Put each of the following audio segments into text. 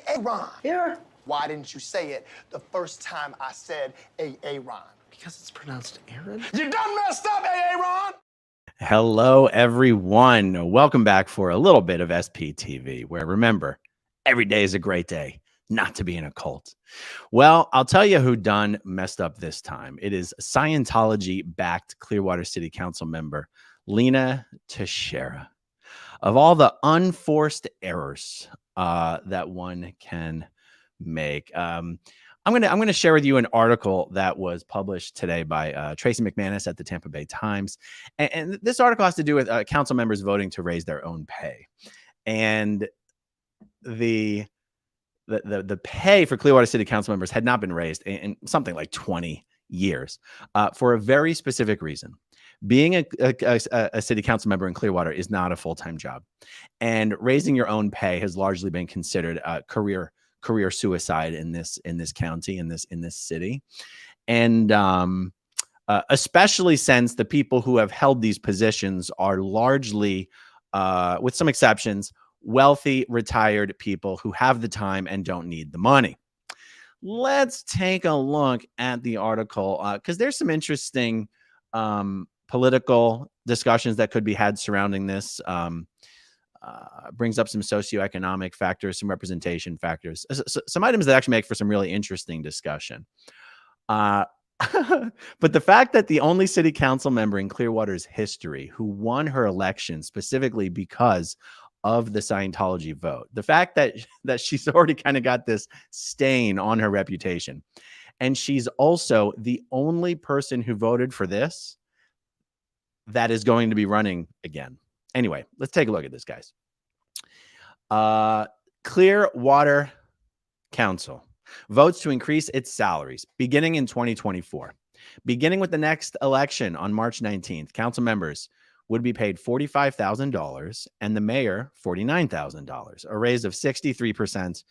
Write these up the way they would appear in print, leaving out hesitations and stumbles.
Aaron. Yeah. Why didn't you say it the first time I said Aaron? Because it's pronounced Aaron? You done messed up, Aaron! Hello, everyone. Welcome back for a little bit of SPTV, where remember, every day is a great day not to be in a cult. Well, I'll tell you who done messed up this time. It is Scientology-backed Clearwater City Council member Lena Teixeira. Of all the unforced errors that one can make, I'm gonna share with you an article that was published today by Tracy McManus at the Tampa Bay Times, and this article has to do with council members voting to raise their own pay, and the pay for Clearwater City Council members had not been raised in something like 20 years for a very specific reason. Being a city council member in Clearwater is not a full-time job, and raising your own pay has largely been considered a career suicide in this county, in this city, and especially since the people who have held these positions are largely, with some exceptions, wealthy retired people who have the time and don't need the money. Let's take a look at the article because there's some interesting political discussions that could be had surrounding this. Brings up some socioeconomic factors, some representation factors, some items that actually make for some really interesting discussion. But the fact that the only city council member in Clearwater's history who won her election specifically because of the Scientology vote, the fact that she's already kind of got this stain on her reputation, and she's also the only person who voted for this that is going to be running again. Anyway, let's take a look at this, guys. Clearwater Council votes to increase its salaries beginning in 2024. Beginning with the next election on March 19th, council members would be paid $45,000 and the mayor $49,000, a raise of 63%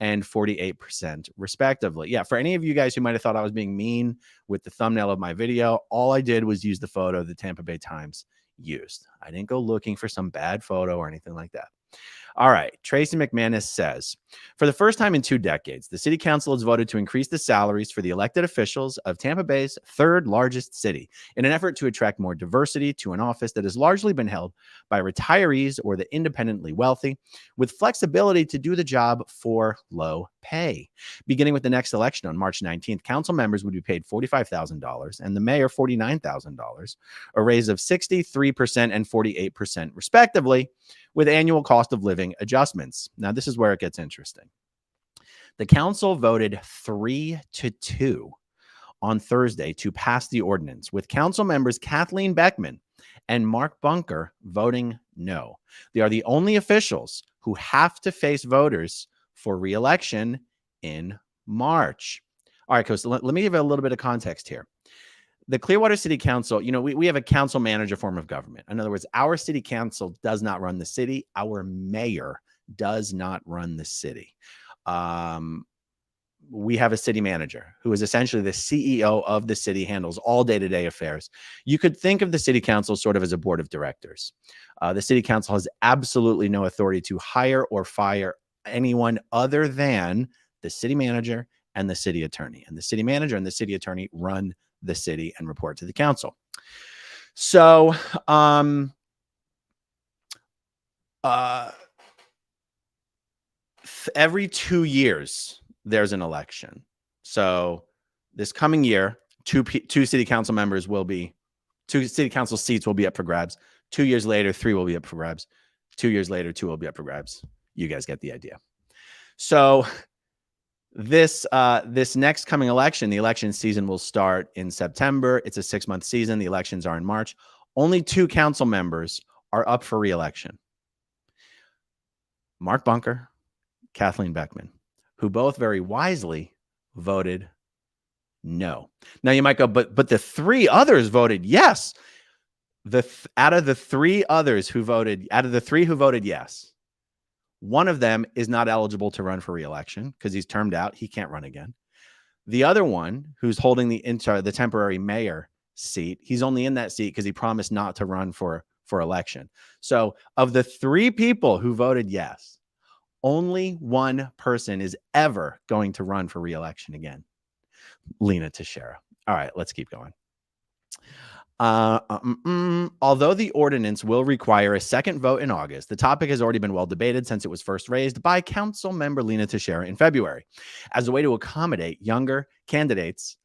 and 48% respectively. Yeah, for any of you guys who might have thought I was being mean with the thumbnail of my video, all I did was use the photo the Tampa Bay Times used. I didn't go looking for some bad photo or anything like that. All right. Tracy McManus says, for the first time in 2 decades, the city council has voted to increase the salaries for the elected officials of Tampa Bay's 3rd largest city in an effort to attract more diversity to an office that has largely been held by retirees or the independently wealthy, with flexibility to do the job for low pay. Beginning with the next election on March 19th, council members would be paid $45,000 and the mayor $49,000, a raise of 63% and 48% respectively, with annual cost of living adjustments. Now, this is where it gets interesting. The council voted 3-2 on Thursday to pass the ordinance, with council members Kathleen Beckman and Mark Bunker voting no. They are the only officials who have to face voters for re-election in March. All right, Coach, let me give you a little bit of context here. The Clearwater City Council, we have a council manager form of government. In other words, our city council does not run the city. Our mayor does not run the city. We have a city manager who is essentially the CEO of the city, handles all day-to-day affairs. You could think of the city council sort of as a board of directors. The city council has absolutely no authority to hire or fire anyone other than the city manager and the city attorney. And the city manager and the city attorney run the city and report to the council. So, every 2 years, there's an election. So this coming year, two city council members will be, 2 city council seats will be up for grabs. 2 years later, 3 will be up for grabs. 2 years later, 2 will be up for grabs. You guys get the idea. So this next coming election, the election season will start in September. It's a 6-month season. The elections are in March. Only 2 council members are up for re-election. Mark Bunker, Kathleen Beckman, who both very wisely voted no. Now you might go, but the 3 others voted yes. Out of the 3 who voted yes, one of them is not eligible to run for re-election because he's termed out. He can't run again. The other one, who's holding the temporary mayor seat, he's only in that seat because he promised not to run for election. So of the 3 people who voted yes, Only one person is ever going to run for re-election again. Lena Teixeira. All right, let's keep going. Although the ordinance will require a second vote in August, the topic has already been well debated since it was first raised by Council Member Lena Teixeira in February as a way to accommodate younger candidates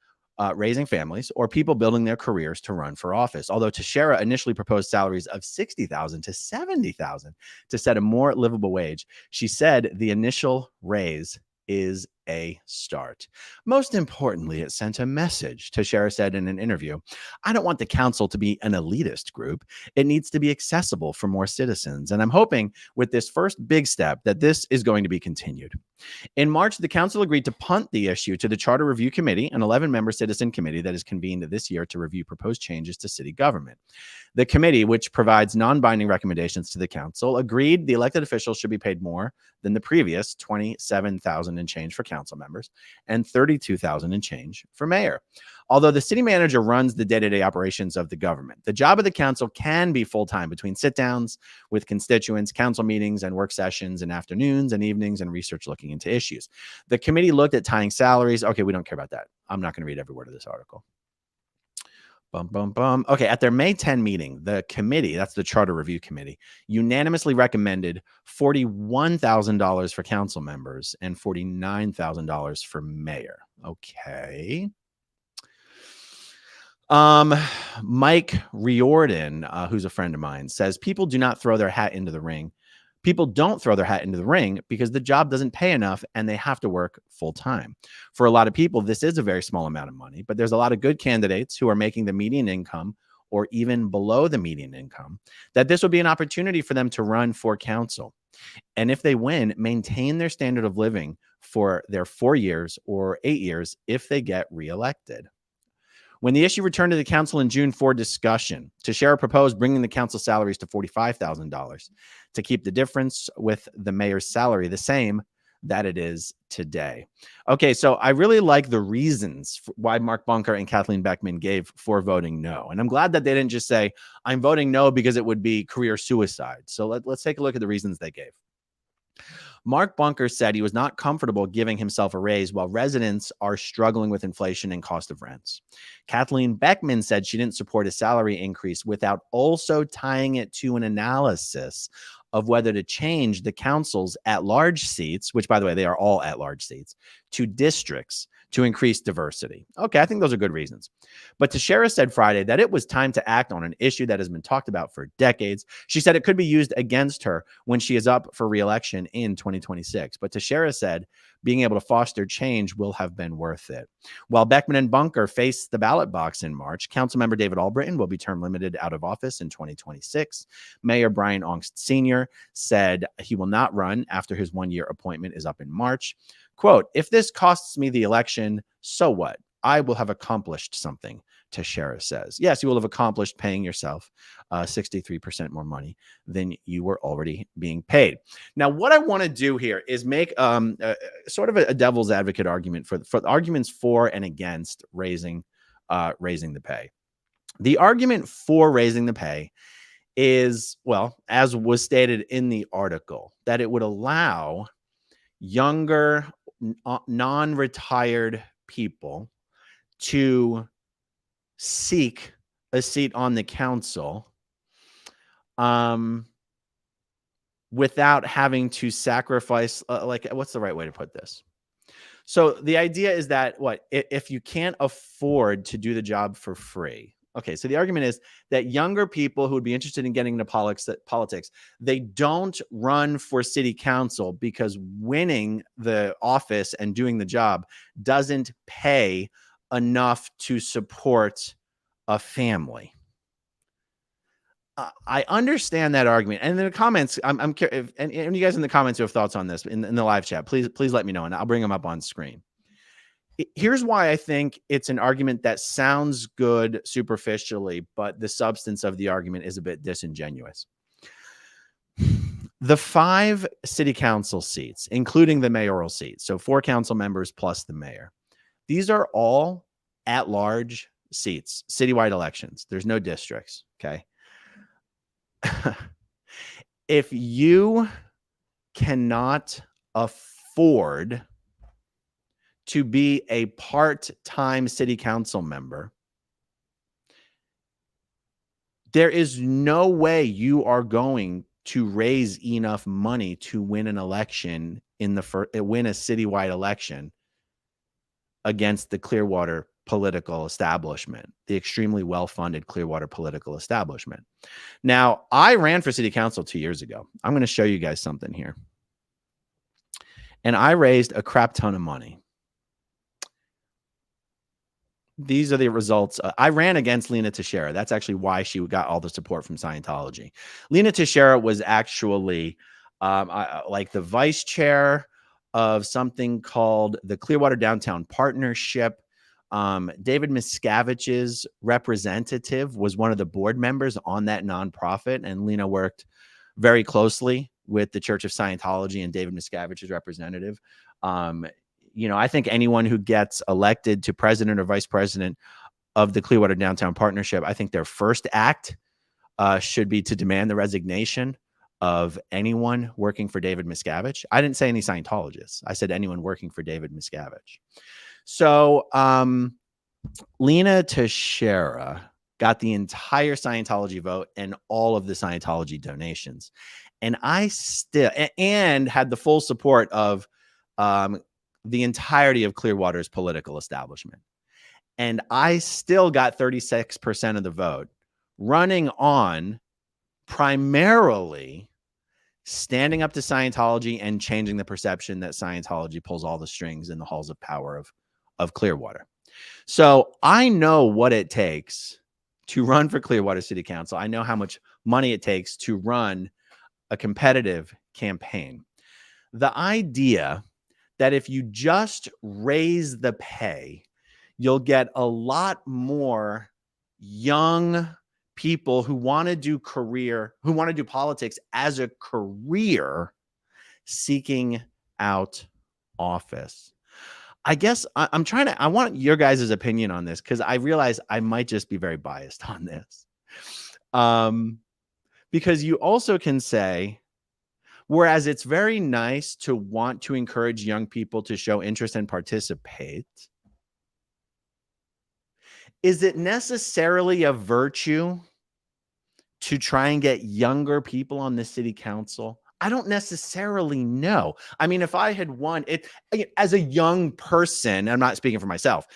raising families or people building their careers to run for office. Although Teixeira initially proposed salaries of $60,000 to $70,000 to set a more livable wage, she said the initial raise is a start. Most importantly, it sent a message. Teixeira said in an interview, I don't want the council to be an elitist group. It needs to be accessible for more citizens. And I'm hoping with this first big step that this is going to be continued. In March, the council agreed to punt the issue to the Charter Review Committee, an 11-member citizen committee that is convened this year to review proposed changes to city government. The committee, which provides non-binding recommendations to the council, agreed the elected officials should be paid more than the previous $27,000 and change for council members and $32,000 and change for mayor. Although the city manager runs the day-to-day operations of the government, the job of the council can be full-time between sit-downs with constituents, council meetings and work sessions in afternoons and evenings, and research looking into issues. The committee looked at tying salaries. Okay, we don't care about that. I'm not going to read every word of this article. Okay, at their May 10 meeting, the committee, that's the Charter Review Committee, unanimously recommended $41,000 for council members and $49,000 for mayor. Okay. Mike Riordan, who's a friend of mine, says people do not throw their hat into the ring. People don't throw their hat into the ring because the job doesn't pay enough and they have to work full time. For a lot of people, this is a very small amount of money, but there's a lot of good candidates who are making the median income or even below the median income, that this would be an opportunity for them to run for council. And if they win, maintain their standard of living for their 4 years or 8 years if they get reelected. When the issue returned to the council in June for discussion, Teixeira proposed bringing the council salaries to $45,000 to keep the difference with the mayor's salary the same that it is today. Okay, so I really like the reasons why Mark Bunker and Kathleen Beckman gave for voting no. And I'm glad that they didn't just say, I'm voting no because it would be career suicide. So let's take a look at the reasons they gave. Mark Bunker said he was not comfortable giving himself a raise while residents are struggling with inflation and cost of rents. Kathleen Beckman said she didn't support a salary increase without also tying it to an analysis of whether to change the council's at-large seats, which, by the way, they are all at-large seats, to districts to increase diversity. Okay, I think those are good reasons. But Teixeira said Friday that it was time to act on an issue that has been talked about for decades. She said it could be used against her when she is up for re-election in 2026. But Teixeira said being able to foster change will have been worth it. While Beckman and Bunker face the ballot box in March, Councilmember David Albritton will be term limited out of office in 2026. Mayor Brian Ongst Sr. said he will not run after his one-year appointment is up in March. Quote, if this costs me the election, so what? I will have accomplished something, Teixeira says. Yes, you will have accomplished paying yourself 63% more money than you were already being paid. Now, what I want to do here is make sort of a devil's advocate argument for the arguments for and against raising the pay. The argument for raising the pay is, well, as was stated in the article, that it would allow younger, non-retired people to seek a seat on the council without having to sacrifice, what's the right way to put this? So the idea is that if you can't afford to do the job for free. Okay, so the argument is that younger people who would be interested in getting into politics, they don't run for city council because winning the office and doing the job doesn't pay enough to support a family. I understand that argument. And in the comments, I'm curious, and you guys in the comments who have thoughts on this in the live chat, please let me know, and I'll bring them up on screen. Here's why I think it's an argument that sounds good superficially, but the substance of the argument is a bit disingenuous. The 5 city council seats, including the mayoral seats, so 4 council members plus the mayor, these are all at-large seats, citywide elections. There's no districts, okay? If you cannot afford to be a part-time city council member, there is no way you are going to raise enough money to win an election win a citywide election against the Clearwater political establishment, the extremely well-funded Clearwater political establishment. Now, I ran for city council 2 years ago. I'm going to show you guys something here. And I raised a crap ton of money. These are the results. I ran against Lena Teixeira. That's actually why she got all the support from Scientology. Lena Teixeira was actually like the vice chair of something called the Clearwater Downtown Partnership. David Miscavige's representative was one of the board members on that nonprofit, and Lena worked very closely with the Church of Scientology and David Miscavige's representative. I think anyone who gets elected to president or vice president of the Clearwater Downtown Partnership, I think their first act should be to demand the resignation of anyone working for David Miscavige. I didn't say any Scientologists. I said anyone working for David Miscavige. So Lena Teixeira got the entire Scientology vote and all of the Scientology donations. And and had the full support of the entirety of Clearwater's political establishment. And I still got 36% of the vote, running on primarily standing up to Scientology and changing the perception that Scientology pulls all the strings in the halls of power of Clearwater. So I know what it takes to run for Clearwater City Council. I know how much money it takes to run a competitive campaign. The idea that if you just raise the pay, you'll get a lot more young people who want to do politics as a career seeking out office. I guess I want your guys' opinion on this, because I realize I might just be very biased on this. Because you also can say, whereas it's very nice to want to encourage young people to show interest and participate, is it necessarily a virtue to try and get younger people on the city council? I don't necessarily know. I mean, if I had won it as a young person, I'm not speaking for myself,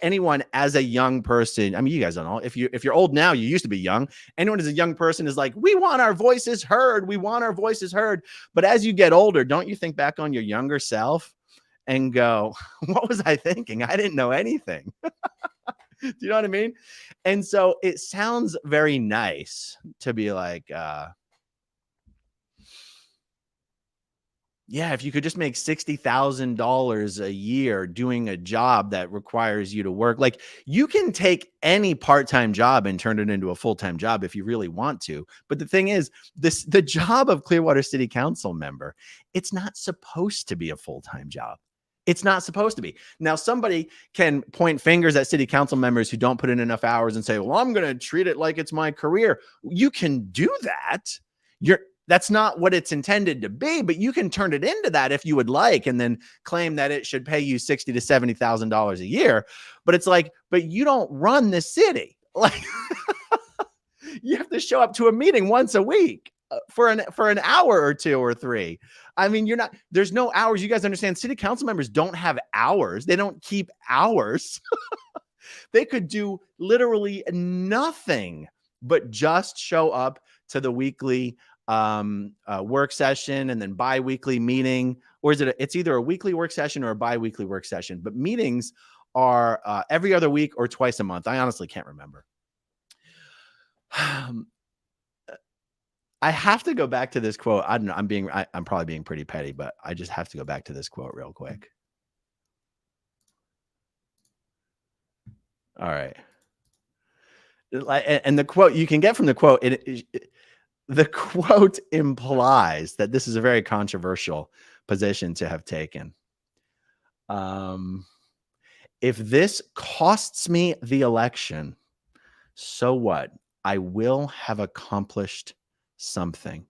anyone as a young person, I mean, you guys don't know. If you're old now, you used to be young. Anyone as a young person is like, we want our voices heard. We want our voices heard. But as you get older, don't you think back on your younger self and go, what was I thinking? I didn't know anything. Do you know what I mean? And so it sounds very nice to be like, yeah, if you could just make $60,000 a year doing a job that requires you to work, like you can take any part-time job and turn it into a full-time job if you really want to. But the thing is, the job of Clearwater City Council member, it's not supposed to be a full-time job. It's not supposed to be. Now, somebody can point fingers at city council members who don't put in enough hours and say, well, I'm going to treat it like it's my career. You can do that. That's not what it's intended to be, but you can turn it into that if you would like, and then claim that it should pay you $60,000 to $70,000 a year. But it's like, but you don't run the city. Like, you have to show up to a meeting once a week for an hour or two or three. I mean, there's no hours. You guys understand, city council members don't have hours. They don't keep hours. They could do literally nothing but just show up to the weekly work session and then bi-weekly meeting, or it's either a weekly work session or a bi-weekly work session, but meetings are every other week or twice a month. I honestly can't remember. I have to go back to this quote. I don't know. I'm probably being pretty petty, but I just have to go back to this quote real quick. All right. And the quote you can get from the quote, the quote implies that this is a very controversial position to have taken. If this costs me the election, so what? I will have accomplished something.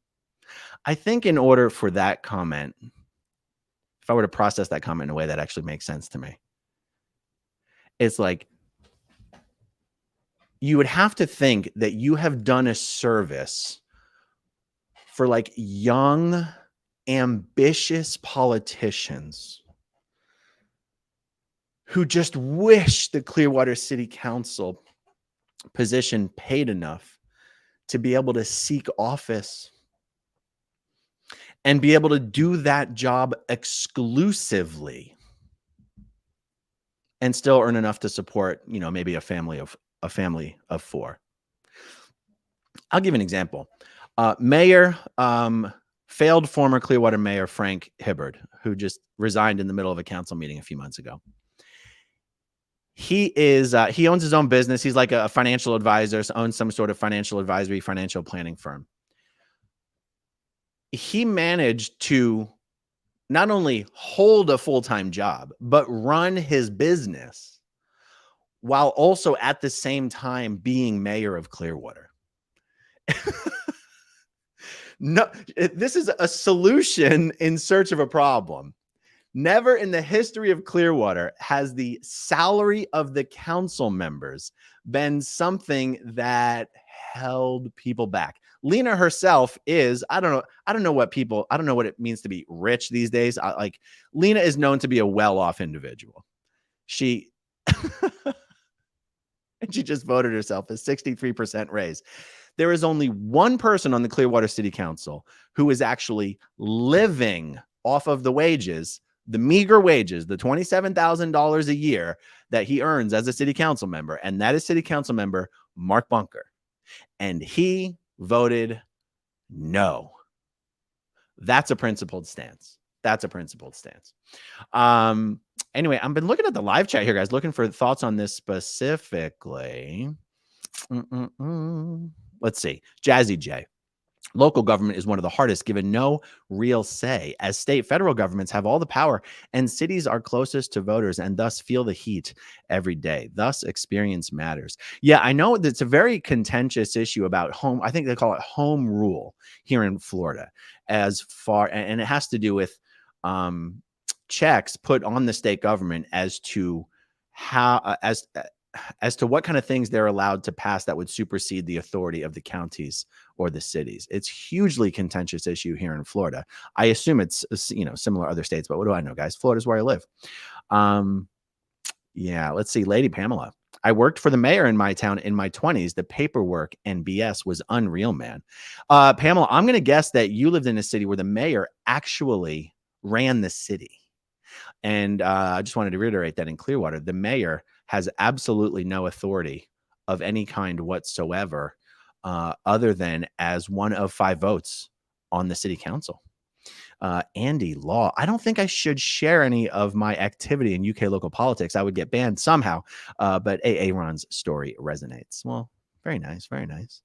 I think in order for that comment if I were to process that comment in a way that actually makes sense to me, it's like you would have to think that you have done a service for like young, ambitious politicians who just wish the Clearwater City Council position paid enough to be able to seek office and be able to do that job exclusively and still earn enough to support, you know, maybe a family of four. I'll give you an example. Failed former Clearwater Mayor Frank Hibbard, who just resigned in the middle of a council meeting a few months ago. He owns his own business. He's like a financial advisor, owns some sort of financial advisory, financial planning firm. He managed to not only hold a full-time job, but run his business while also at the same time being mayor of Clearwater. No, this is a solution in search of a problem. Never in the history of Clearwater has the salary of the council members been something that held people back. Lena herself is, I don't know what it means to be rich these days. Lena is known to be a well-off individual. She and she just voted herself a 63% raise. There is only one person on the Clearwater City Council who is actually living off of the wages, the meager wages, the $27,000 a year that he earns as a city council member, and that is city council member Mark Bunker. And he voted no. That's a principled stance. Anyway, I've been looking at the live chat here, guys, looking for thoughts on this specifically. Let's see. Jazzy J. Local government is one of the hardest, given no real say, as state, federal governments have all the power and cities are closest to voters and thus feel the heat every day. Thus, experience matters. Yeah, I know that's a very contentious issue about home. I think they call it home rule here in Florida, and it has to do with checks put on the state government as to how, as to what kind of things they're allowed to pass that would supersede the authority of the counties or the cities. It's hugely contentious issue here in Florida. I assume it's, you know, similar other states, but what do I know, guys? Florida's where I live. Yeah, let's see. Lady Pamela. I worked for the mayor in my town in my 20s. The paperwork and BS was unreal, man. Pamela, I'm going to guess that you lived in a city where the mayor actually ran the city. And I just wanted to reiterate that in Clearwater, the mayor has absolutely no authority of any kind whatsoever, other than as one of 5 votes on the city council. Andy Law. I don't think I should share any of my activity in UK local politics. I would get banned somehow. But Aaron's story resonates. Well, very nice. Very nice.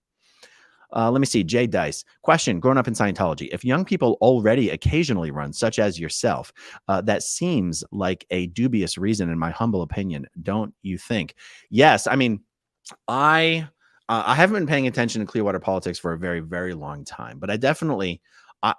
Let me see. Jay Dice. Question. Growing up in Scientology, if young people already occasionally run, such as yourself, that seems like a dubious reason, in my humble opinion, don't you think? Yes. I mean, I haven't been paying attention to Clearwater politics for a very, very long time, but I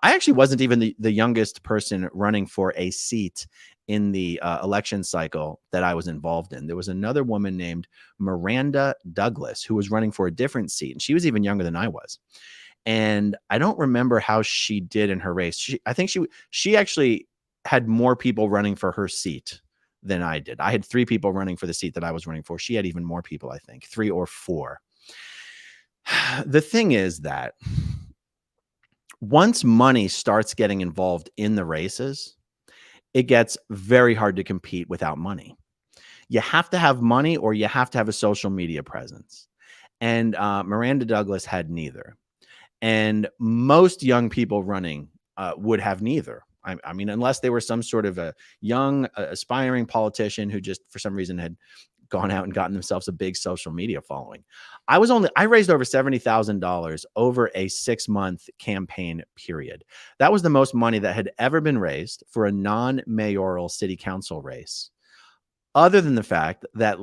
actually wasn't even the youngest person running for a seat in the election cycle that I was involved in. There was another woman named Miranda Douglas who was running for a different seat, and she was even younger than I was. And I don't remember how she did in her race. I think she actually had more people running for her seat than I did. I had 3 people running for the seat that I was running for. She had even more people, I think, 3 or 4. The thing is that once money starts getting involved in the races, it gets very hard to compete without money. You have to have money or you have to have a social media presence. And Miranda Douglas had neither. And most young people running would have neither. I mean, unless they were some sort of a young, aspiring politician who just for some reason had gone out and gotten themselves a big social media following. I raised over $70,000 over a 6-month campaign period. That was the most money that had ever been raised for a non-mayoral city council race, other than the fact that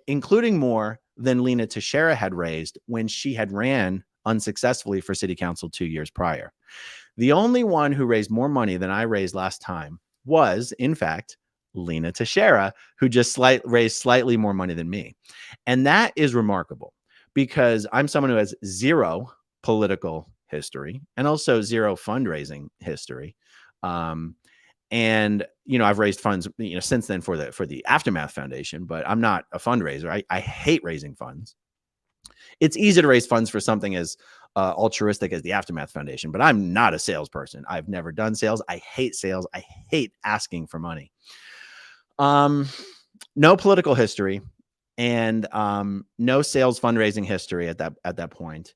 including more than Lena Teixeira had raised when she had ran unsuccessfully for city council 2 years prior. The only one who raised more money than I raised last time was, in fact, Lena Teixeira, who just raised slightly more money than me. And that is remarkable because I'm someone who has zero political history and also zero fundraising history. And I've raised funds since then for the Aftermath Foundation, but I'm not a fundraiser. I hate raising funds. It's easy to raise funds for something as altruistic as the Aftermath Foundation, but I'm not a salesperson. I've never done sales. I hate sales. I hate asking for money. No political history and no sales fundraising history at that point.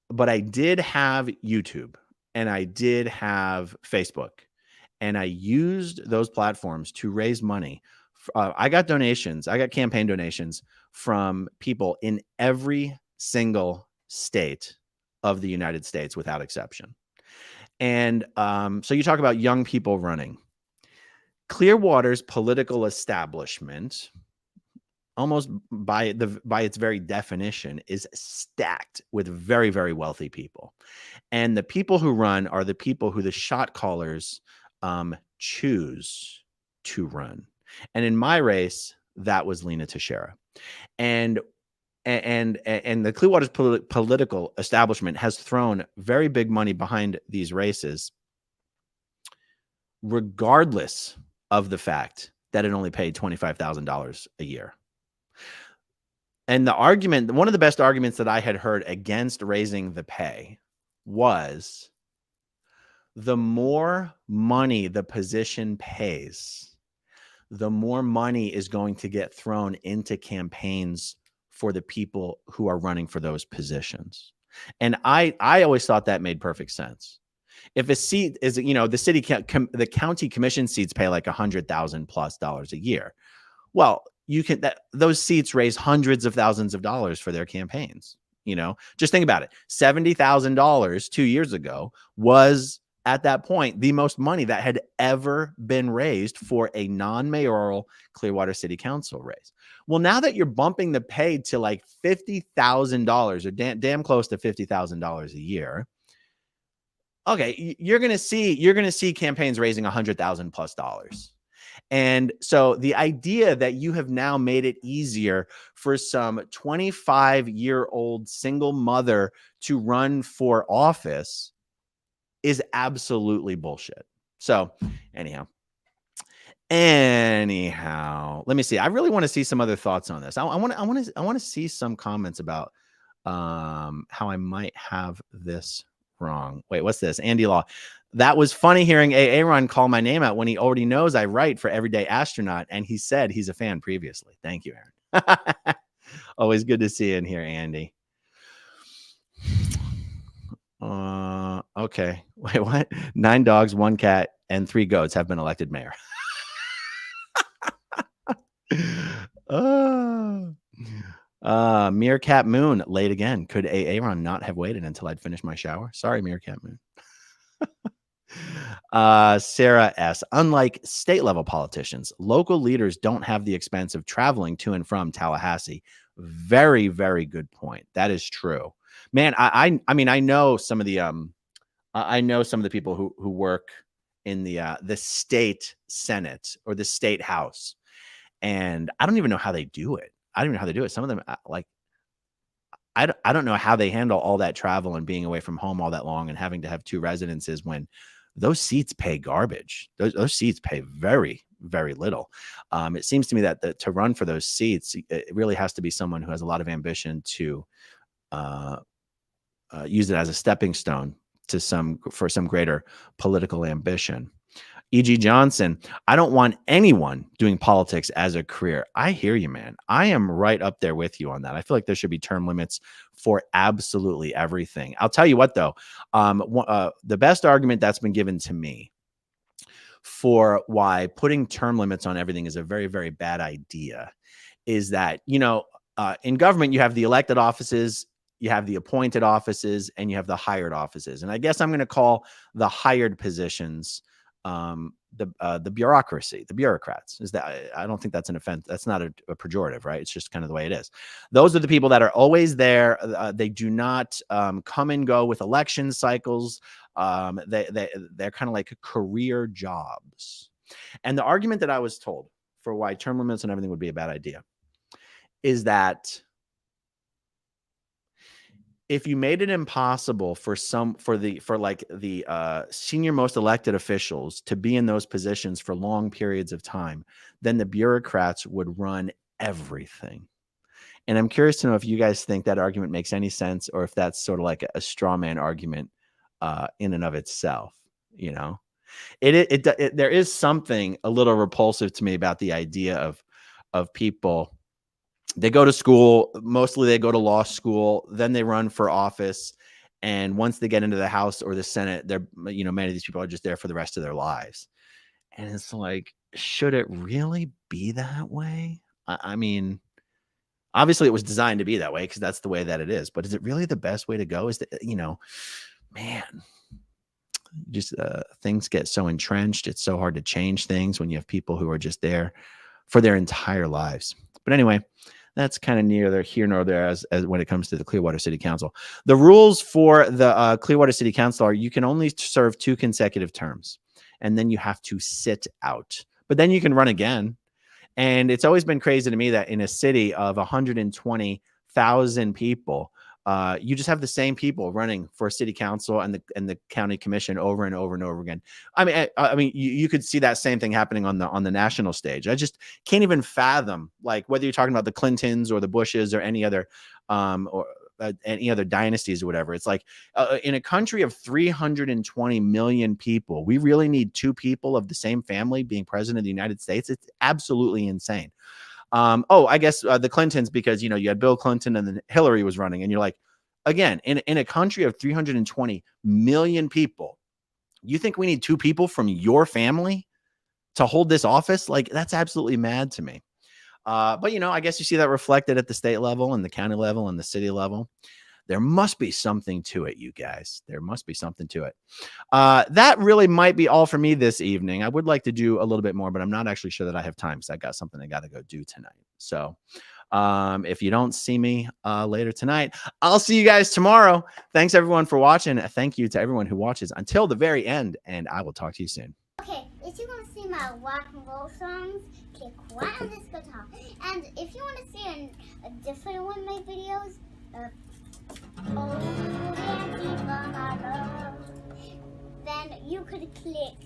But I did have YouTube and I did have Facebook, and I used those platforms to raise money. I got donations. I got campaign donations from people in every single state of the United States without exception. And so you talk about young people running. Clearwater's political establishment, almost by its very definition, is stacked with very, very wealthy people. And the people who run are the people who the shot callers choose to run. And in my race, that was Lena Teixeira. And the Clearwater's political establishment has thrown very big money behind these races, regardless of the fact that it only paid $25,000 a year. And the argument, one of the best arguments that I had heard against raising the pay was the more money the position pays, the more money is going to get thrown into campaigns for the people who are running for those positions. And I always thought that made perfect sense. If a seat is, the county commission seats pay like $100,000+ a year. Well, those seats raise hundreds of thousands of dollars for their campaigns. Just think about it. $70,000 2 years ago was at that point the most money that had ever been raised for a non-mayoral Clearwater City Council race. Well, now that you're bumping the pay to like $50,000 or damn close to $50,000 a year, okay, you're going to see campaigns raising $100,000+. And so the idea that you have now made it easier for some 25-year-old single mother to run for office is absolutely bullshit. So anyhow, let me see. I really want to see some other thoughts on this. I want to see some comments about how I might have this wrong. Wait, what's this? Andy Law. That was funny hearing Aaron call my name out when he already knows I write for Everyday Astronaut, and he said he's a fan previously. Thank you, Aaron. Always good to see you in here, Andy. Okay. Wait, what? 9 dogs, 1 cat, and 3 goats have been elected mayor. Meerkat Moon, late again. Could Aaron not have waited until I'd finished my shower? Sorry, Meerkat Moon. Sarah S. Unlike state level politicians, local leaders don't have the expense of traveling to and from Tallahassee. Very, very good point. That is true, man. I mean, I know some of the people who work in the state Senate or the state house, and I don't even know how they do it. Some of them, I don't know how they handle all that travel and being away from home all that long and having to have 2 residences when those seats pay garbage. Those seats pay very, very little. It seems to me that to run for those seats, it really has to be someone who has a lot of ambition to use it as a stepping stone to some greater political ambition. E.G. Johnson, I don't want anyone doing politics as a career. I hear you, man. I am right up there with you on that. I feel like there should be term limits for absolutely everything. I'll tell you what, though, the best argument that's been given to me for why putting term limits on everything is a very, very bad idea is that, in government, you have the elected offices, you have the appointed offices, and you have the hired offices. And I guess I'm going to call the hired positions the bureaucracy, the bureaucrats. Is that, I don't think that's an offense. That's not a pejorative, right? It's just kind of the way it is. Those are the people that are always there. They do not come and go with election cycles. They're kind of like career jobs. And the argument that I was told for why term limits and everything would be a bad idea is that if you made it impossible for the senior most elected officials to be in those positions for long periods of time, then the bureaucrats would run everything. And I'm curious to know if you guys think that argument makes any sense, or if that's sort of like a straw man argument in and of itself. You know, there is something a little repulsive to me about the idea of people. They go to school, mostly they go to law school, then they run for office. And once they get into the House or the Senate, many of these people are just there for the rest of their lives. And it's like, should it really be that way? I mean, obviously it was designed to be that way because that's the way that it is. But is it really the best way to go? Is that, man, just things get so entrenched. It's so hard to change things when you have people who are just there for their entire lives. But anyway, that's kind of neither here nor there as when it comes to the Clearwater City Council. The rules for the Clearwater City Council are you can only serve 2 consecutive terms, and then you have to sit out. But then you can run again. And it's always been crazy to me that in a city of 120,000 people, you just have the same people running for city council and the county commission over and over and over again. I mean, you could see that same thing happening on the national stage. I just can't even fathom, like, whether you're talking about the Clintons or the Bushes or any other dynasties or whatever. It's like in a country of 320 million people, we really need 2 people of the same family being president of the United States. It's absolutely insane. I guess the Clintons, because, you had Bill Clinton and then Hillary was running. And you're like, again, in a country of 320 million people, you think we need 2 people from your family to hold this office? Like, that's absolutely mad to me. But, I guess you see that reflected at the state level and the county level and the city level. There must be something to it, you guys. There must be something to it. That really might be all for me this evening. I would like to do a little bit more, but I'm not actually sure that I have time because I got something I got to go do tonight. So if you don't see me later tonight, I'll see you guys tomorrow. Thanks, everyone, for watching. Thank you to everyone who watches until the very end, and I will talk to you soon. Okay, if you want to see my rock and roll songs, click right on this guitar. And if you want to see a different one of my videos, then you could click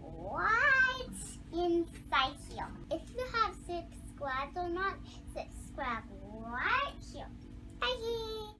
right inside here. If you have subscribed or not, subscribe right here. Bye.